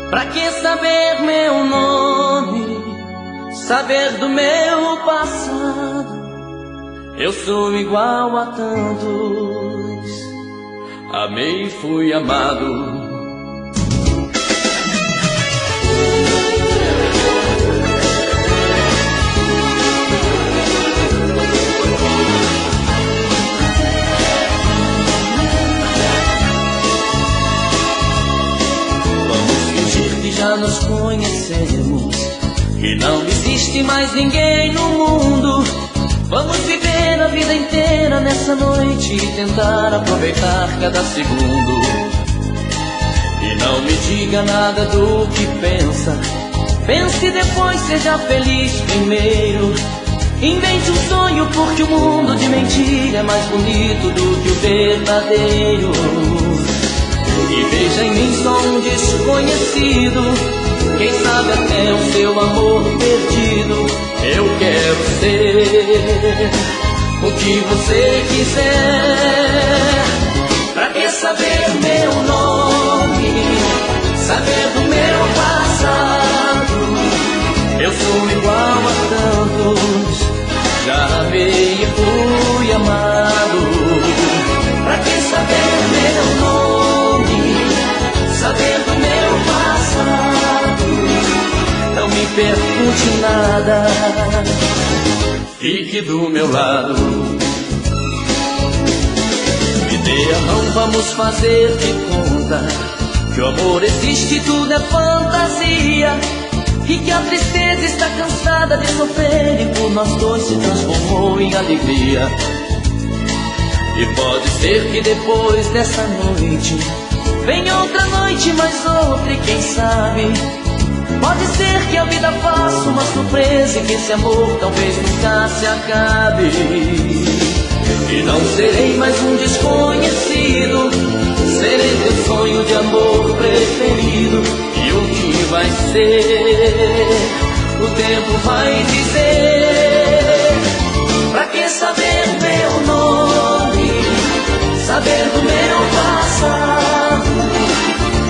Pra que saber meu nome, saber do meu passado? Eu sou igual a tantos, amei e fui amado. Já nos conhecemos, que não existe mais ninguém no mundo. Vamos viver a vida inteira nessa noite e tentar aproveitar cada segundo. E não me diga nada do que pensa, pense e depois seja feliz primeiro. Invente um sonho porque o mundo de mentira é mais bonito do que o verdadeiro. E veja em mim só um desconhecido, quem sabe até o seu amor perdido. Eu quero ser o que você quiser. Pra que saber meu nome, saber do meu passado? Eu sou igual a tantos, já amei e fui amado. Pra que saber meu nome, saber do meu passado? Não me pergunte nada, fique do meu lado. Me dê a mão, vamos fazer de conta que o amor existe, tudo é fantasia, e que a tristeza está cansada de sofrer e por nós dois se transformou em alegria. E pode ser que depois dessa noite venha outra noite, mais outra, e quem sabe pode ser que a vida faça uma surpresa e que esse amor talvez nunca se acabe. E não serei mais um desconhecido, serei teu sonho de amor preferido. E o que vai ser, o tempo vai dizer. Pra que saber meu nome, saber do meu passado?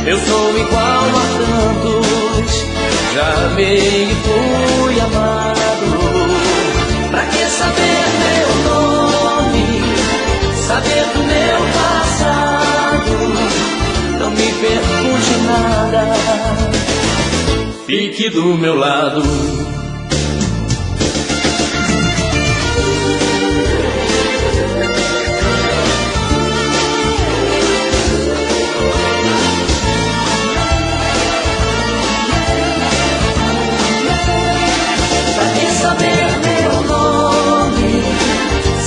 Eu sou igual a tantos, já amei e fui amado. Pra que saber meu nome, saber do meu passado? Não me pergunte nada, fique do meu lado.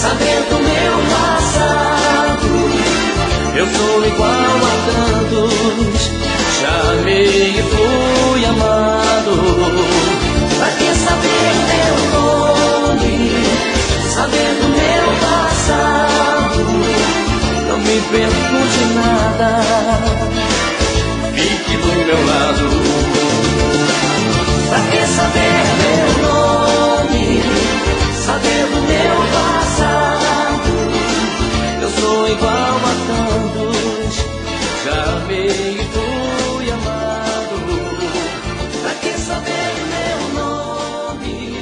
Saber do meu passado, eu sou igual a tantos, já amei e fui amado. Pra que saber meu nome, saber do meu passado? Não me pergunte nada, fique do meu lado. Pra que saber meu nome, saber do meu passado? Eu sou igual a tantos, já amei e fui amado. Pra que saber meu nome?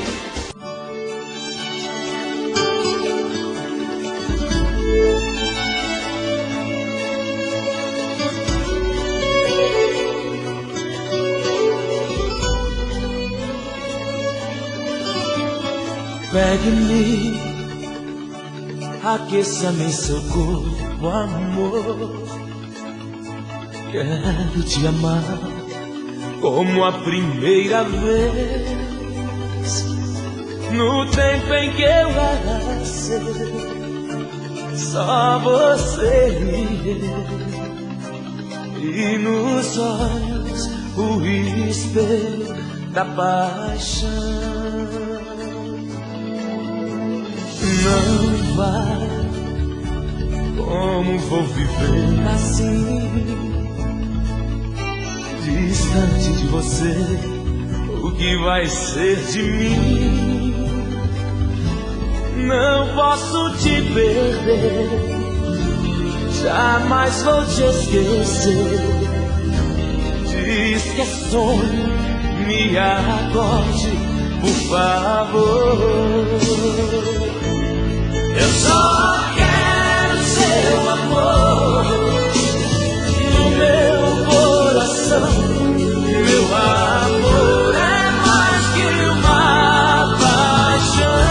Pegue-me, aqueça-me em seu corpo, amor. Quero te amar como a primeira vez, no tempo em que eu era seu, só você e nos olhos o espelho da paixão. Não vai, como vou viver assim, distante de você? O que vai ser de mim? Não posso te perder, jamais vou te esquecer. Diz que é sonho, me acorde, por favor. Eu só quero seu amor no meu coração. Meu amor é mais que uma paixão.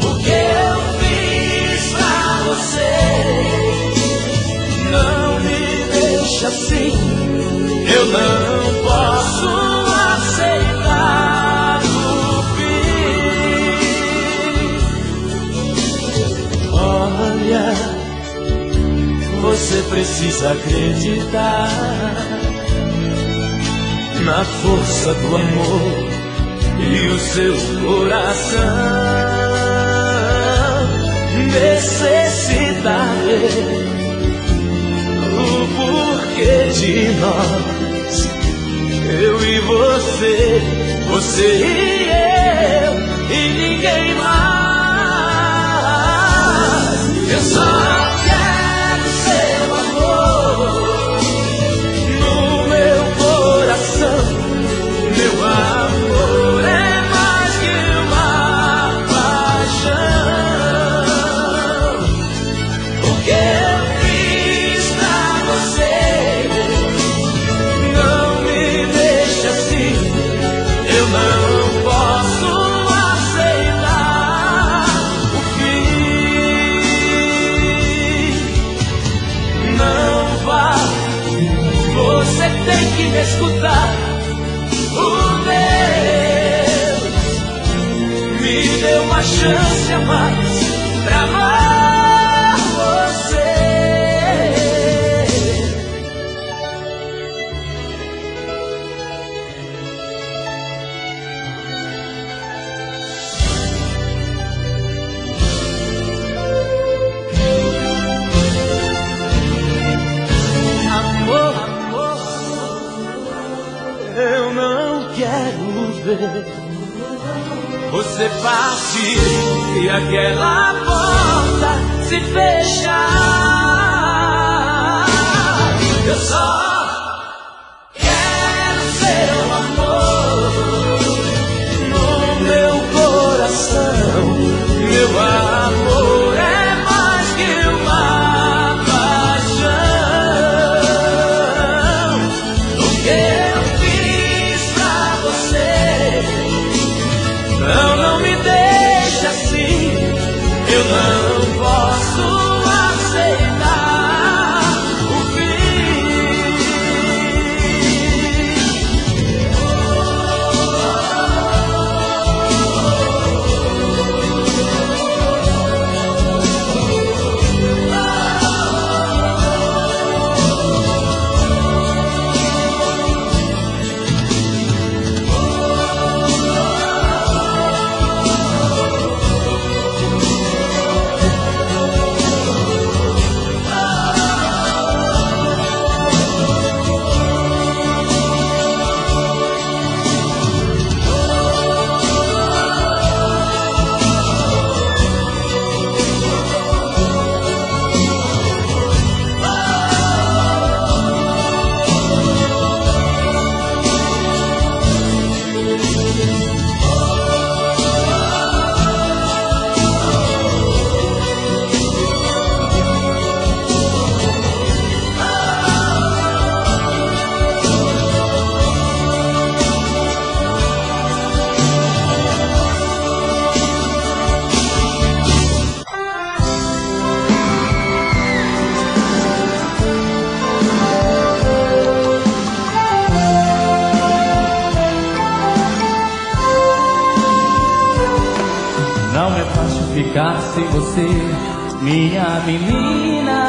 O que eu fiz pra você não me deixa assim. Eu não posso aceitar o fim. Olha, você precisa acreditar na força do amor e o seu coração necessita ver o porquê de nós, eu e você, você e eu e ninguém mais. Eu só quero seu amor no meu coração. Meu amor é mais que uma paixão. O que eu fiz pra você não me deixa assim. Eu não posso aceitar o fim. Não vá, você tem que me escutar. O Deus me deu uma chance a mais pra amar você. Amor, amor, eu não quero ver você partir e aquela porta se fechar. Eu só quero seu amor no meu coração. Meu amor é mais que uma paixão. O que eu fiz pra você não me deixa assim. Eu não posso aceitar o fim. Não é fácil ficar sem você, minha menina.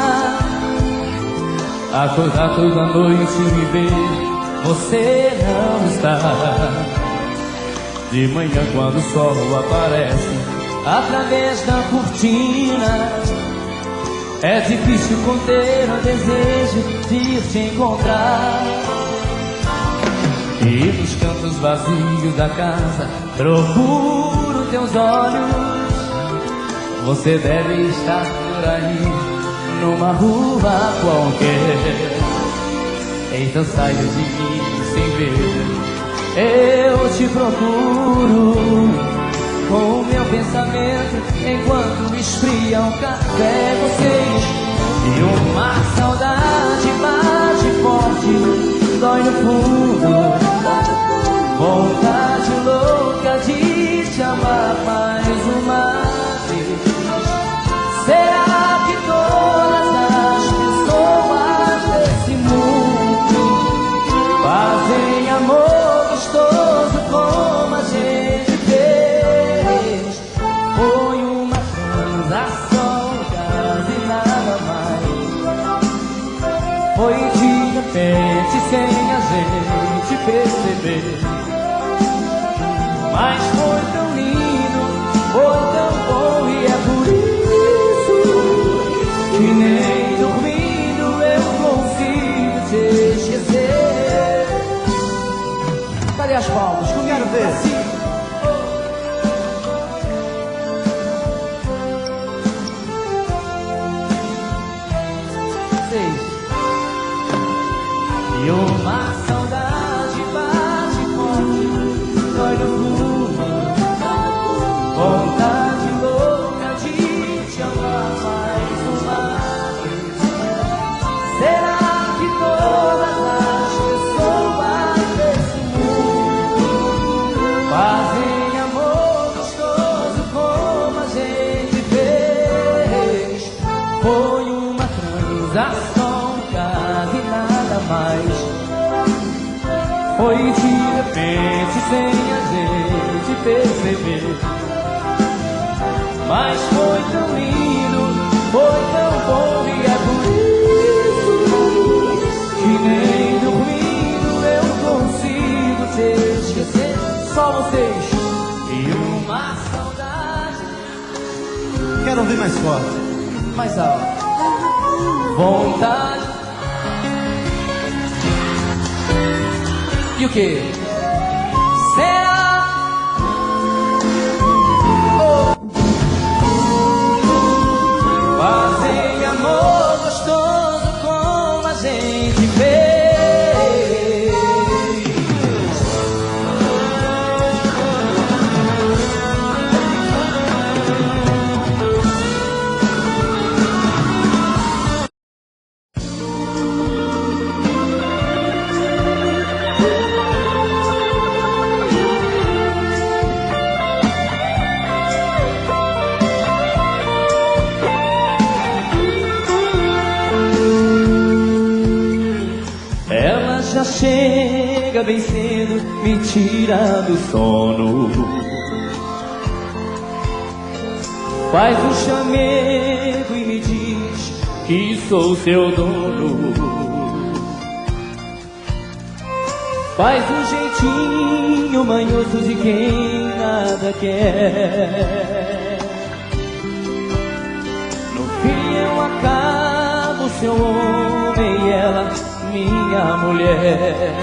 Acordar toda noite e me ver, você não está. De manhã quando o sol aparece através da cortina, é difícil conter o desejo de ir te encontrar. E nos cantos vazios da casa procuro teus olhos. Você deve estar por aí, numa rua qualquer. então saia de mim sem ver. Eu te procuro com o meu pensamento enquanto esfria um café. Vocês e uma saudade bate forte, dói no fundo. Vontade louca de te amar mais uma vez. Será que todas as pessoas desse mundo fazem amor gostoso como a gente fez? Foi uma transação, quase nada mais. Foi de repente sem a gente perceber. Mas foi tão lindo, foi tão bom, e é por isso que nem dormindo eu consigo te esquecer. Cadê as palmas? Quero ver. Assim. Seis. E uma saudade bate forte, dói no fundo. Vontade louca de te amar mais uma vez. Será que todas as pessoas desse mundo fazem amor gostoso como a gente fez? Foi uma transação, quase nada mais. Foi de repente sem a gente perceber. Mas foi tão lindo, foi tão bom, e é por isso que nem dormindo eu consigo te esquecer. Só vocês e uma saudade. Quero ouvir mais forte. Mais alto. Vontade. E o que? Será? Fazem amor gostoso como a gente fez. Já chega bem cedo, me tira do sono. Faz um chamego e me diz que sou seu dono. Faz um jeitinho manhoso de quem nada quer. No fim eu acabo seu homem e ela minha mulher.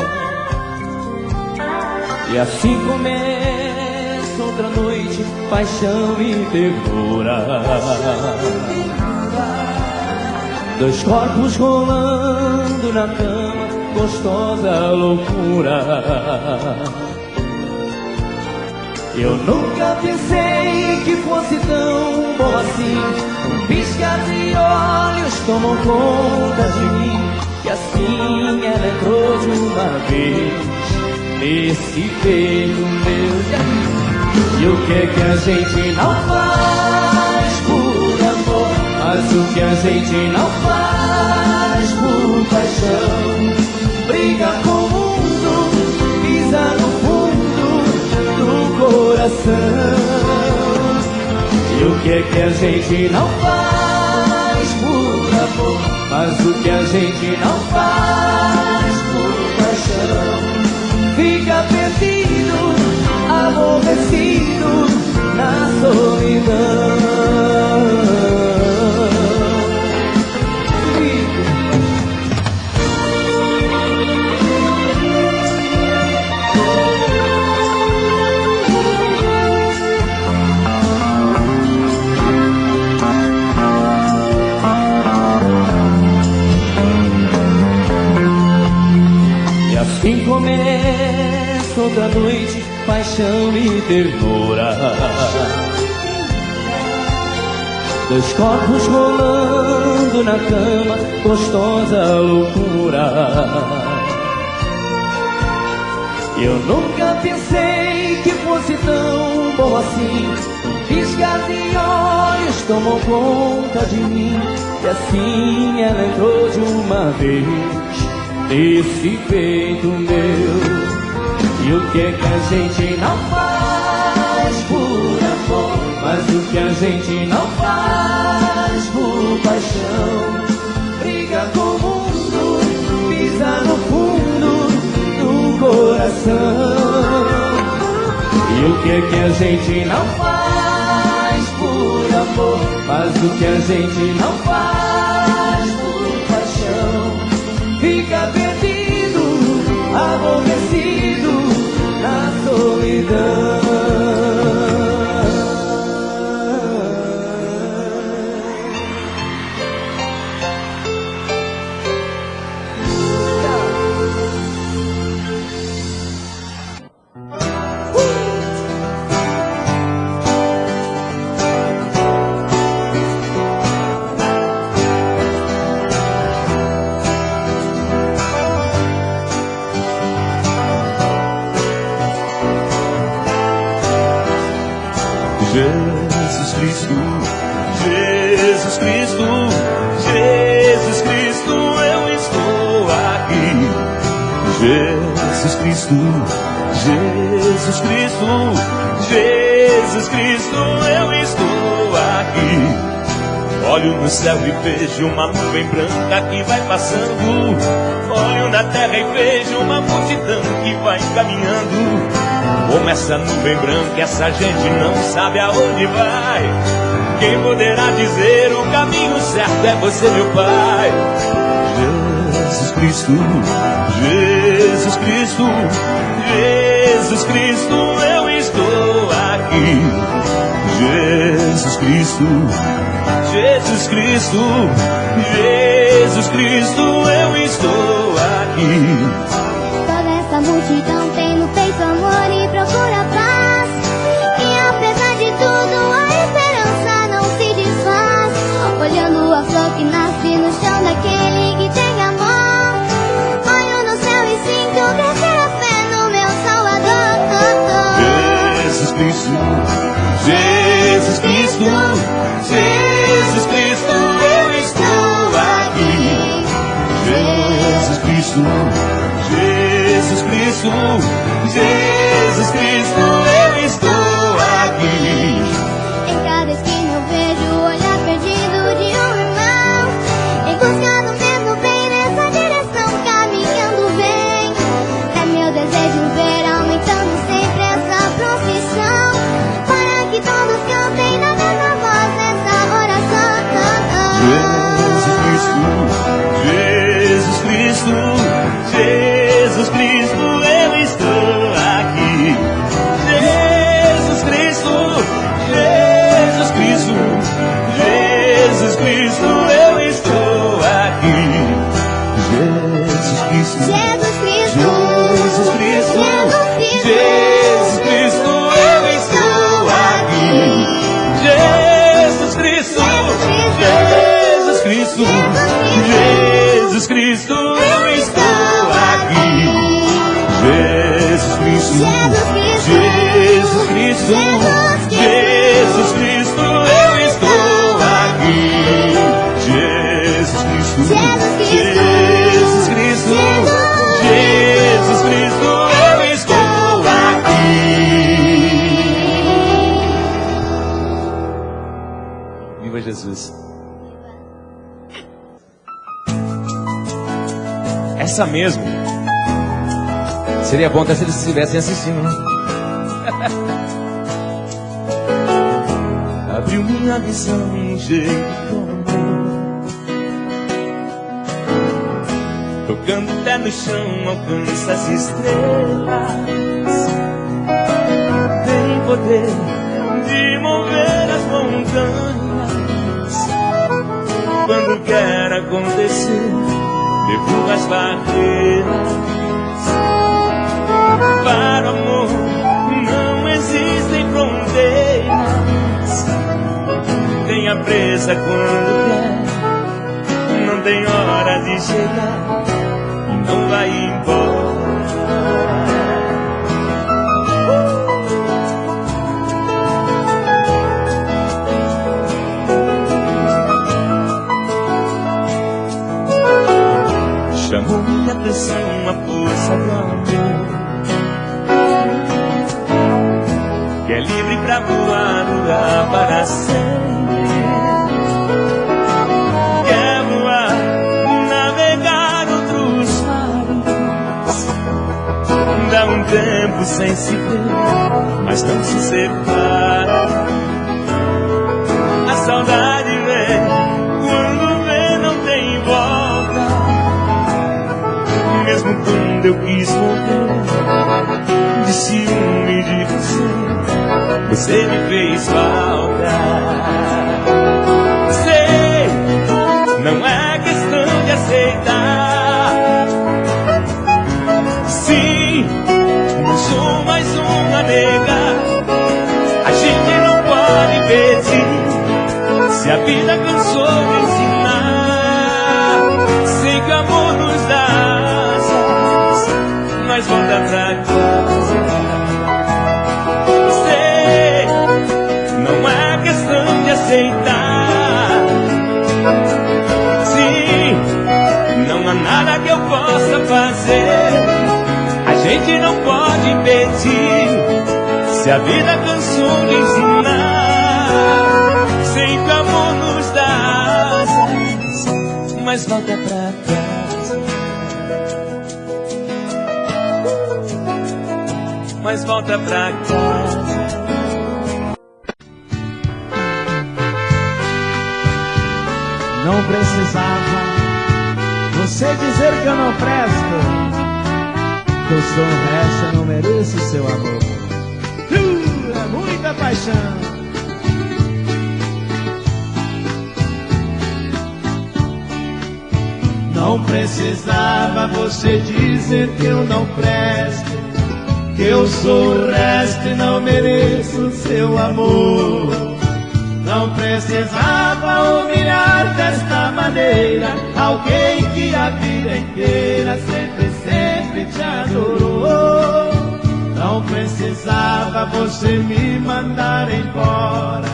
E assim começa outra noite, paixão e ternura. Dois corpos rolando na cama, gostosa loucura. Eu nunca pensei que fosse tão bom assim. Um piscar de olhos tomou conta de mim. E assim ela entrou de uma vez nesse peito meu. E o que é que a gente não faz por amor? Mas o que a gente não faz por paixão? Briga com o mundo, pisa no fundo do coração. E o que é que a gente não faz por amor? Mas o que a gente não faz por paixão? Fica perdido, aborrecido na solidão. Assim começa outra noite, paixão e ternura. Dois corpos rolando na cama, gostosa loucura. Eu nunca pensei que fosse tão bom assim. Piscas de olhos tomam conta de mim. E assim ela entrou de uma vez nesse peito meu. E o que é que a gente não faz por amor? Mas o que a gente não faz por paixão? Briga com o mundo, pisa no fundo do coração. E o que é que a gente não faz por amor? Mas o que a gente não faz por paixão? Fica perdido, aborrecido na solidão. Jesus Cristo, Jesus Cristo, Jesus Cristo, eu estou aqui. Jesus Cristo, Jesus Cristo, Jesus Cristo, eu estou aqui. Olho no céu e vejo uma nuvem branca que vai passando. Olho na terra e vejo uma multidão que vai caminhando. Como essa nuvem branca, essa gente não sabe aonde vai. Quem poderá dizer o caminho certo é você, meu Pai. Jesus Cristo, Jesus Cristo, Jesus Cristo, eu estou aqui. Jesus Cristo, Jesus Cristo, Jesus Cristo, eu estou aqui. Toda essa multidão tem no peito amor e procura paz. E apesar de tudo, a esperança não se desfaz. Olhando a flor que nasce no chão daquele que tem amor. Olho no céu e sinto crescer a fé no meu Salvador. Jesus Cristo, Jesus Cristo, Jesus Cristo, eu estou aqui. Jesus Cristo, Jesus Cristo, Jesus Cristo, eu estou aqui. Em cada esquina eu vejo o olhar perdido de um irmão, em busca do mesmo bem, nessa direção caminhando bem. É meu desejo ver aumentando sempre essa profissão, para que todos cantem na mesma voz nessa oração. Jesus Cristo, Jesus Cristo, Jesus Cristo, eu estou aqui. Jesus Cristo, Jesus Cristo, Jesus Cristo, eu estou aqui. Jesus Cristo, Jesus Cristo, Jesus Cristo, Jesus Cristo, eu estou aqui. Jesus Cristo, Jesus Cristo, Jesus Cristo, eu estou aqui. Jesus Cristo, Jesus Cristo, Jesus Cristo, eu estou aqui. Jesus Cristo, Jesus Cristo, Jesus Cristo, eu estou aqui. Viva Jesus. Essa mesmo. Seria bom até se eles estivessem assistindo, né? Abriu minha visão, um jeito com amor, tocando o pé no chão, alcança as estrelas. Tem poder de mover as montanhas. Quando quer acontecer, derruba as barreiras. presa quando quer, não tem hora de chegar e não vai embora. Chamou minha atenção a força do amor, que é livre pra voar, durar para sempre. Quer voar, navegar outros mares, dá um tempo sem se ver, mas não se separa. A saudade vem, quando vê não tem volta. Mesmo quando eu quis morrer de ciúme de você, você me fez falta. Sei, não é questão de aceitar. Sim, não sou mais uma nega. A gente não pode pedir se a vida cansou de ensinar. Sei que amor nos dá, mas volta pra casa. Sei, não é questão de aceitar. Sim, não há nada que eu possa fazer. A gente não pode impedir se a vida cansou de ensinar. Sei que amor nos dá asas, mas volta pra casa. Mas volta pra casa. Não precisava você dizer que eu não presto, que eu sou um resto, eu não mereço seu amor. É muita paixão. Não precisava você dizer que eu não presto, que eu sou o resto e não mereço seu amor. Não precisava humilhar desta maneira alguém que a vida inteira sempre te adorou. Não precisava você me mandar embora.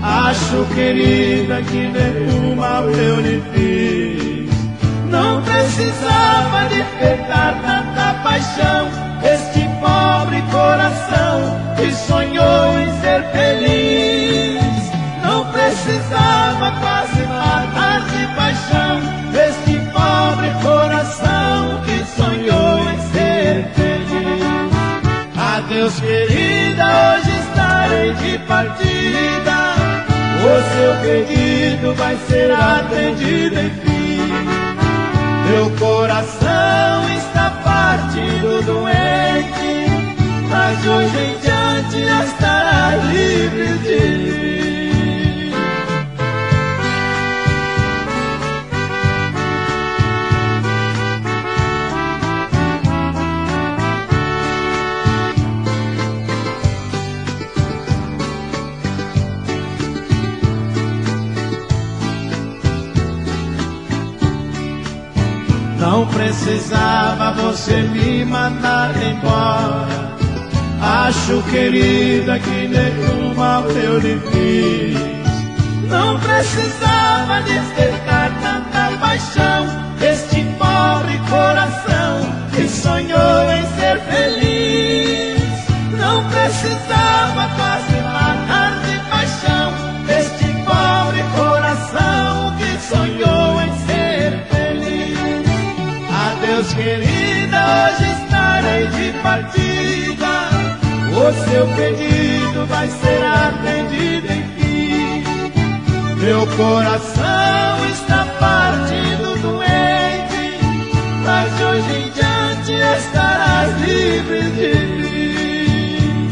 Acho, querida, que nenhum mal eu lhe fiz. Não precisava despertar tanta paixão este pobre coração que sonhou em ser feliz. Não precisava quase matar de paixão este pobre coração que sonhou em ser feliz. Adeus, querida, hoje estarei de partida. O seu pedido vai ser atendido enfim. Meu coração está partido doente, mas de hoje em diante já estará livre de mim. Não precisava você me mandar embora. Acho, querida, que nenhum mal eu lhe fiz. Não precisava despertar tanta paixão este pobre coração que sonhou em ser feliz. Não precisava quase matar de paixão este pobre coração que sonhou em ser feliz. Adeus, querida, hoje estarei de partida. O seu pedido vai ser atendido enfim. Meu coração está partido doente, mas de hoje em diante estarás livre de mim.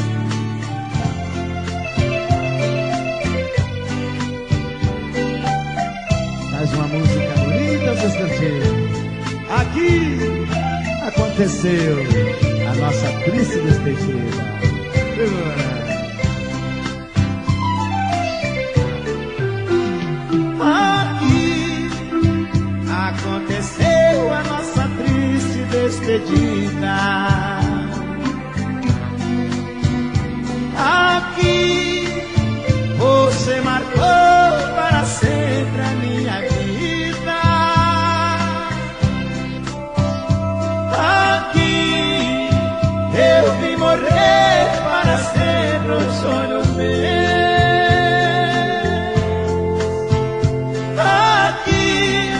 Faz uma música bonita, Sextantinho. Aqui aconteceu a nossa triste despedida. aconteceu a nossa triste despedida. Aqui você marcou para sempre a minha vida. Aqui eu vim morrer para sempre um sonho meu. Aqui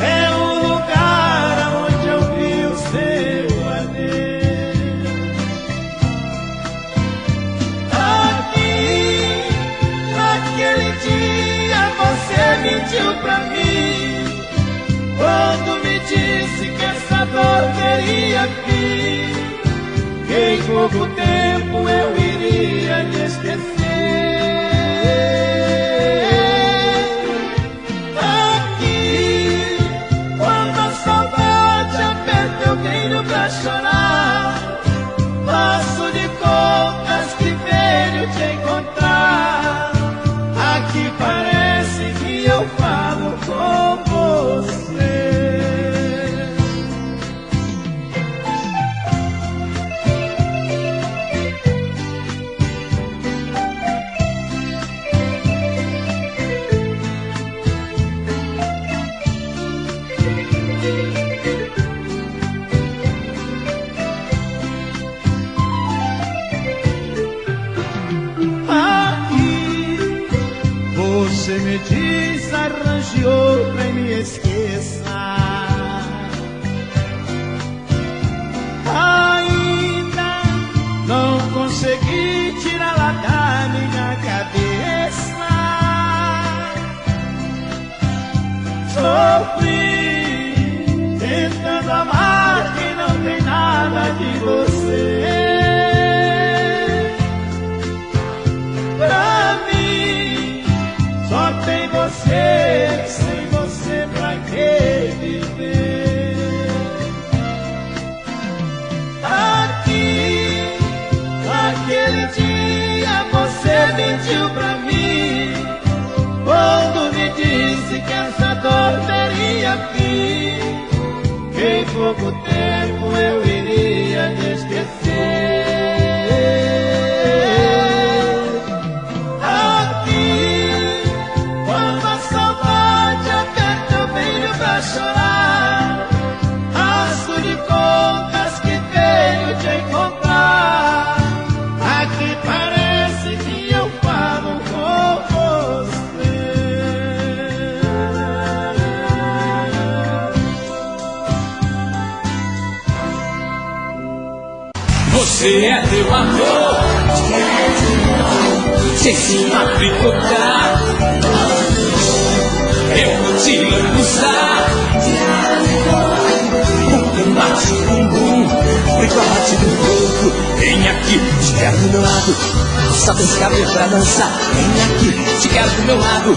é o lugar onde eu vi o seu adeus. Aqui, naquele dia você mentiu pra mim, quando me disse que essa dor teria fim, que em pouco tempo eu iria lhe esquecer. Aqui, quando a saudade aperta eu venho pra chorar, faço de contas que venho te encontrar. Aqui parece que eu falo com você. Você me diz, arranje outra e me esqueça. Ainda não consegui tirá-la da minha cabeça. Sofri tentando amar quem não tem nada de você. Pra mim só tem você, sem você pra que viver? Aqui, naquele dia você mentiu pra mim, quando me disse que essa dor teria fim, que em pouco tempo eu iria te esquecer. Chorar, faço de contas que venho te encontrar. Aqui parece que eu falo com você. Você é meu amor, sem se matricular. Eu vou te lambuzar, um bate bumbum, igual bate do corpo. Vem aqui, te quero do meu lado, solta esse cabelo pra dançar. Vem aqui, te quero do meu lado,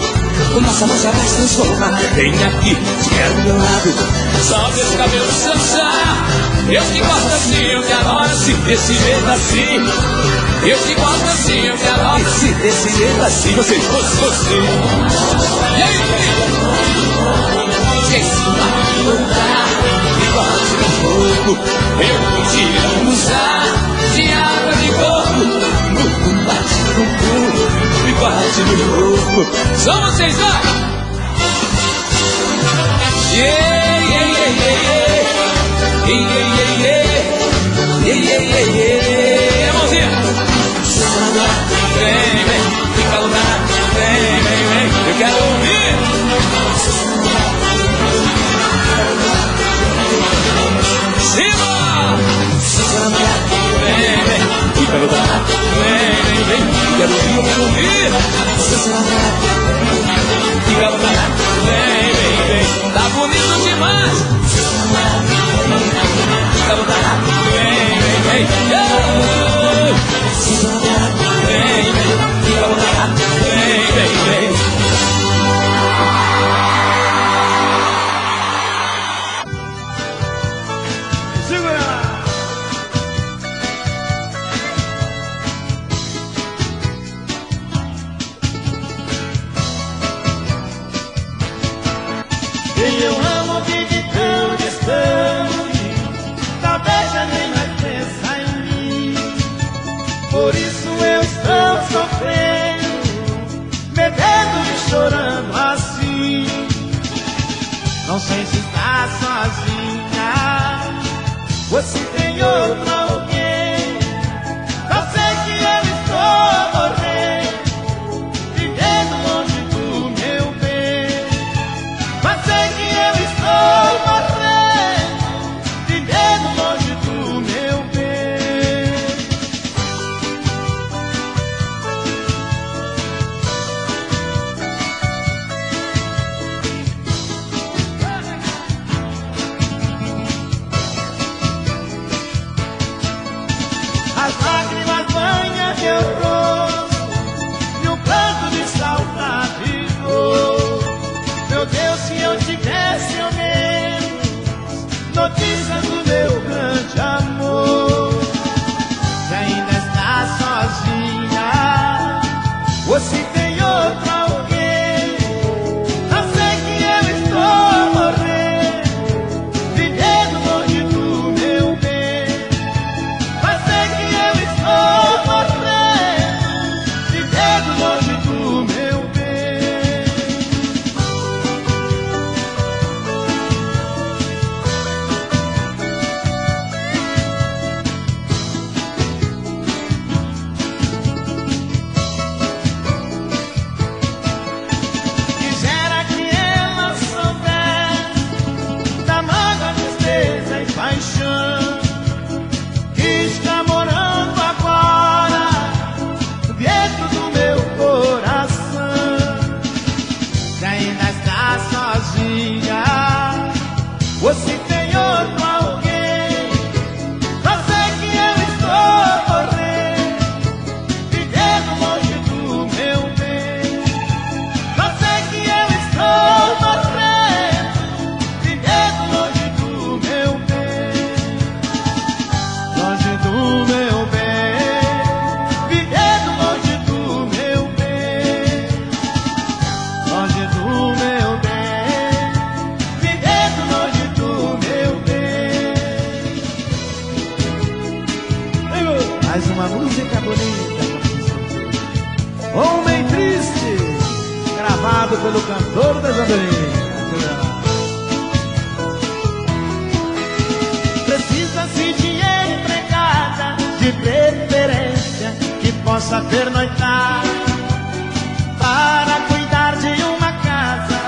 o nosso amor já vai se transformar. Vem aqui, te quero do meu lado, solta esse cabelo pra dançar. Eu te gosto assim, eu te adoro assim, desse jeito assim. Eu te gosto assim, eu te adoro assim, desse jeito assim. Você. E aí? Quem se vai mudar? Igual de fogo, eu vou te lambuzar de água de coco. Bate no cu, igual de fogo. Só vocês, vai! Yeah, yeah, yeah, yeah. Yeah, yeah, yeah, yeah. Yeah, yeah, yeah, yeah. Mãozinha! Vem, vem, fica lugar. Vem, vem, vem, eu quero ouvir. Cima! Vem, vem, fica lugar. Vem, vem, vem, quero ouvir, eu quero ouvir. Fica lugar. Vem, vem, vem, tá bonito demais. Fica lugar. Vem, vem, vem, vem, vem, fica lugar. Vem, vem, vem. notícia do meu grande amor. Se ainda está sozinha, ou se tem outro alguém, não sei que eu estou morrendo, vivendo longe do meu bem. Mas sei que eu estou morrendo, vivendo longe do meu bem. Quisera que ela soubesse da mágoa, tristeza e paixão que está morando agora dentro do meu coração. Se ainda está sozinha, ou se tem outro alguém, só sei que eu estou morrendo, vivendo longe do meu bem. Só sei que eu estou morrendo, vivendo longe do meu bem. Longe do meu bem, vivendo longe do meu bem. Longe do meu bem, vivendo longe do meu bem. Mais uma música bonita. Homem Triste, gravado pelo cantor das andorinhas. Precisa-se de empregada, de preferência, que possa pernoitar, para cuidar de uma casa,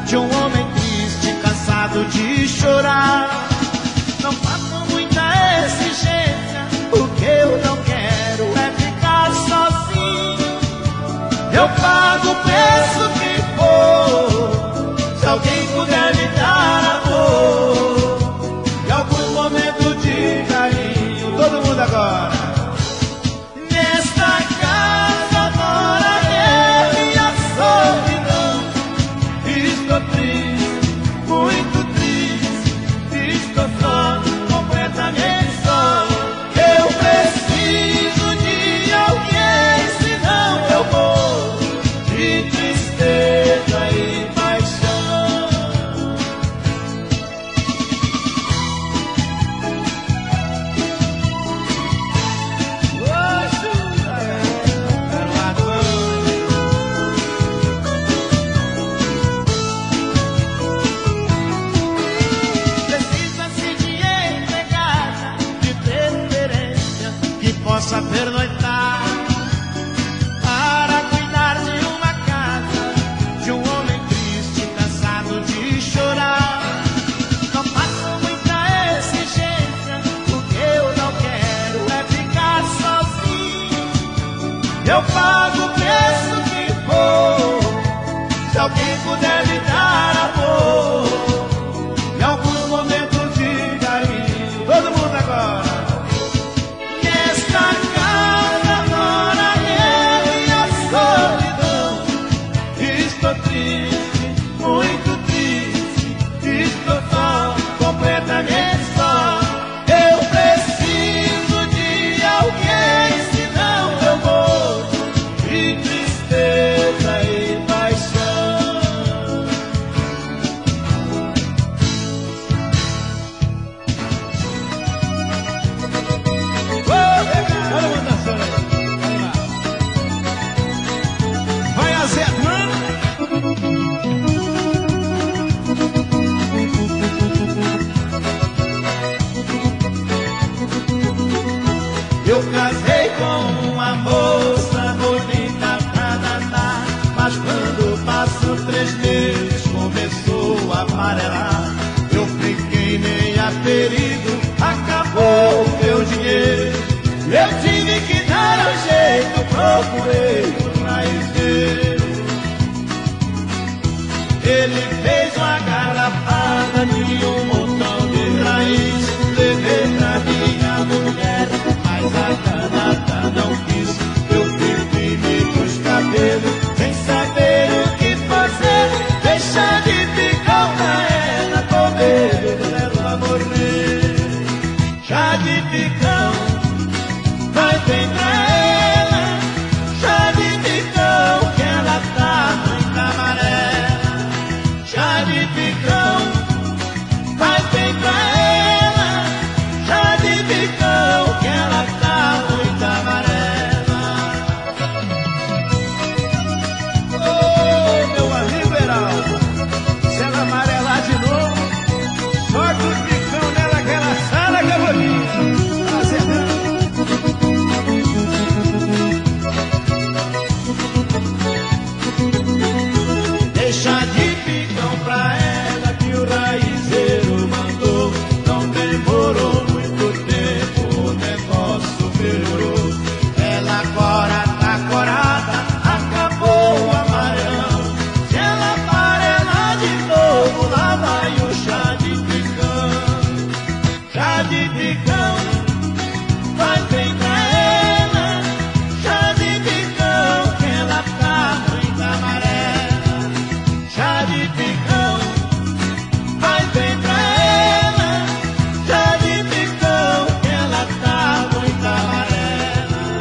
de um homem triste, cansado de chorar. Não faço muita exigência, o que eu não quero é ficar sozinho. Eu pago o preço que for, se alguém puder me dar amor, em algum momento de carinho. Todo mundo agora. Nesta casa mora eu e a solidão. Estou triste, muito triste, estou só, completamente só. Eu preciso de alguém, senão eu morro de tristeza e paixão. Precisa-se de empregada, de preferência, que possa pernoitar, para cuidar de uma casa, de um homem triste, cansado de chorar. Não faço muita exigência, o que eu não quero é ficar sozinho. Eu pago o preço que for, se alguém puder me dar amor, em algum momento de carinho. Todo mundo agora. Nesta casa mora eu e a solidão. Estou triste, muito triste, estou só, completamente só. Eu preciso de alguém, senão eu morro de tristeza e paixão. Olha uma dança aí. Vai a Zé, mano. Eu casei com uma moça bonita pra danar, mas quando passou 3 meses começou a amarelar. Eu fiquei meio a perigo,